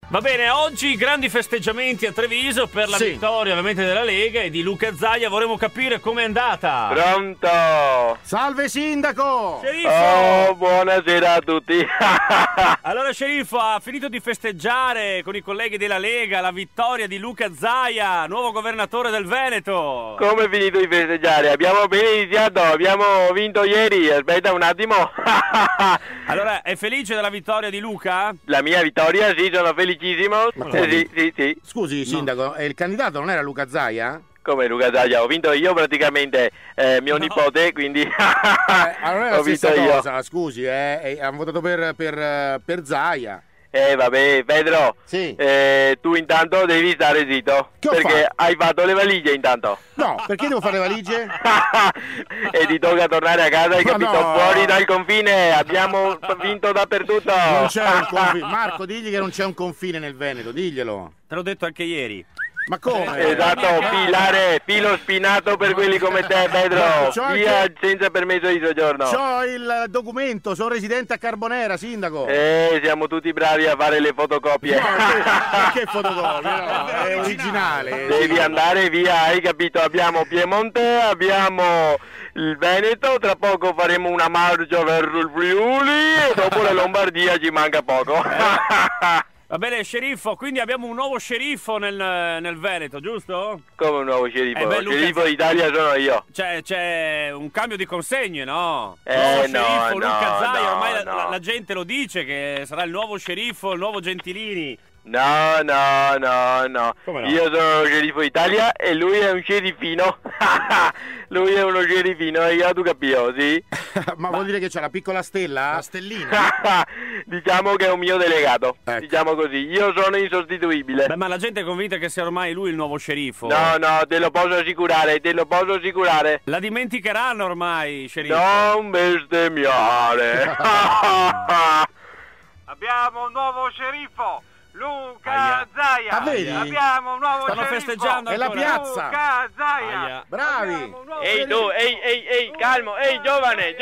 Va bene, oggi grandi festeggiamenti a Treviso per la vittoria ovviamente della Lega e di Luca Zaia. Vorremmo capire com'è andata. Pronto? Salve sindaco! Sceriffo! Oh, buonasera a tutti. Allora Sceriffo, ha finito di festeggiare con i colleghi della Lega la vittoria di Luca Zaia, nuovo governatore del Veneto. Come è finito di festeggiare? Abbiamo appena iniziato, abbiamo vinto ieri, aspetta un attimo. Allora, è felice della vittoria di Luca? La mia vittoria, sì, sono felicissimo. Sì. Scusi sindaco, il candidato non era Luca Zaia? Come Luca Zaia? Ho vinto io praticamente, mio nipote, quindi allora è la ho vinto stessa io. cosa, scusi, hanno votato per Zaia. Vabbè, Pedro, Sì. Tu intanto devi stare zitto, Che ho perché fatto? hai fatto le valigie intanto. No, perché devo fare le valigie? E ti tocca tornare a casa, hai Ma capito? no. Fuori dal confine, abbiamo vinto dappertutto. Non c'è un confine. Marco, digli che non c'è un confine nel Veneto, diglielo. Te l'ho detto anche ieri. Ma come? Esatto, filo spinato per quelli come te, Pedro. C'ho Via anche- senza permesso di soggiorno. C'ho il documento, sono residente a Carbonera, sindaco. Siamo tutti bravi a fare le fotocopie. No, perché fotocopia? No, è originale. Devi andare via, hai capito? Abbiamo Piemonte, abbiamo il Veneto, tra poco faremo una marcia verso il Friuli e dopo la Lombardia ci manca poco. Va bene, sceriffo, quindi abbiamo un nuovo sceriffo nel Veneto, giusto? Come un nuovo sceriffo? Luca, Il sceriffo d'Italia sono io. C'è un cambio di consegne, no? No, Sceriffo Luca Zaia, no, ormai no. la gente lo dice che sarà il nuovo sceriffo, il nuovo Gentilini. No. Come no? Io sono lo sceriffo d'Italia e lui è un sceriffino. Lui è uno sceriffino e io tu capito, sì? Ma vuol dire che c'è la piccola stella? La stellina? Diciamo che è un mio delegato. Ecco. Diciamo così, io sono insostituibile. Beh, ma la gente è convinta che sia ormai lui il nuovo sceriffo. No, te lo posso assicurare, La dimenticheranno ormai, sceriffo. Non bestemmiare. Abbiamo un nuovo sceriffo, Luca Aia. Zaia. Ah, vedi? Abbiamo un nuovo Stanno sceriffo. festeggiando È la ancora. piazza. Luca Zaia. Aia. Bravi. Abbiamo un nuovo Ehi tu, ehi, calmo, ehi giovane,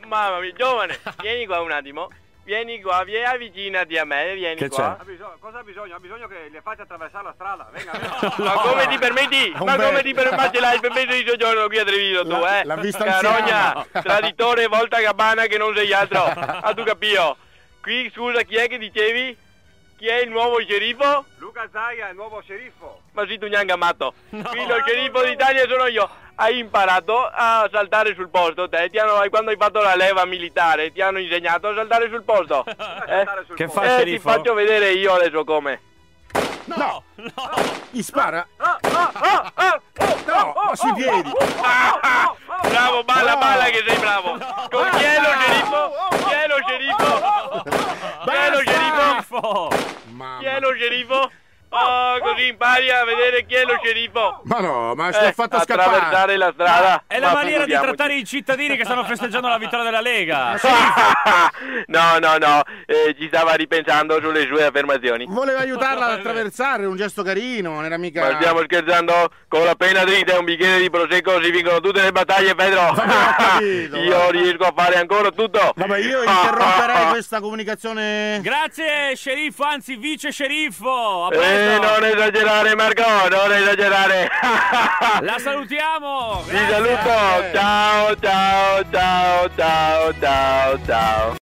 mamma mia, giovane, vieni qua un attimo, vieni qua, avvicinati a me, vieni Che qua. Cosa ha bisogno? Ha bisogno che le faccia attraversare la strada. Venga. Ma come ti permetti? Un Ma bel- come ti permetti? Ce l'hai il permesso di soggiorno qui a Treviso tu, L'ha vista Carogna, anziano. traditore, volta gabbana che non sei altro. Ah, tu capio? Qui, scusa, chi è che dicevi? Chi è il nuovo sceriffo? Luca Zaia è il nuovo sceriffo. Ma sei tu neanche matto. Qui lo sceriffo d'Italia sono io. Hai imparato a saltare sul posto, te? Quando hai fatto la leva militare, ti hanno insegnato a saltare sul posto. Saltare sul Che posto. fa Ti sceriffo? faccio vedere io adesso come. No, gli spara. No, Ma sui piedi. Bravo, balla che sei bravo. Chi è lo sceriffo? Chi è lo sceriffo? Chi è lo sceriffo? Chi è lo sceriffo? Oh, così impari a vedere chi è lo sceriffo. Ma no, ma l'ho fatto Attraversare scappare. la strada. È la Ma maniera di figuriamoci. trattare i cittadini che stanno festeggiando la vittoria della Lega. No, ci stava ripensando sulle sue affermazioni. Voleva aiutarla ad attraversare, un gesto carino, non era mica... Ma stiamo scherzando? Con la pena dritta e un bicchiere di prosecco si vincono tutte le battaglie, Pedro. capito, Io ma- riesco a fare ancora tutto. Vabbè, io interromperei questa comunicazione... Grazie sceriffo, anzi vice sceriffo. A presto. Non esagerare, Marco, non esagerare. La salutiamo. Vi Grazie. saluto. Ciao.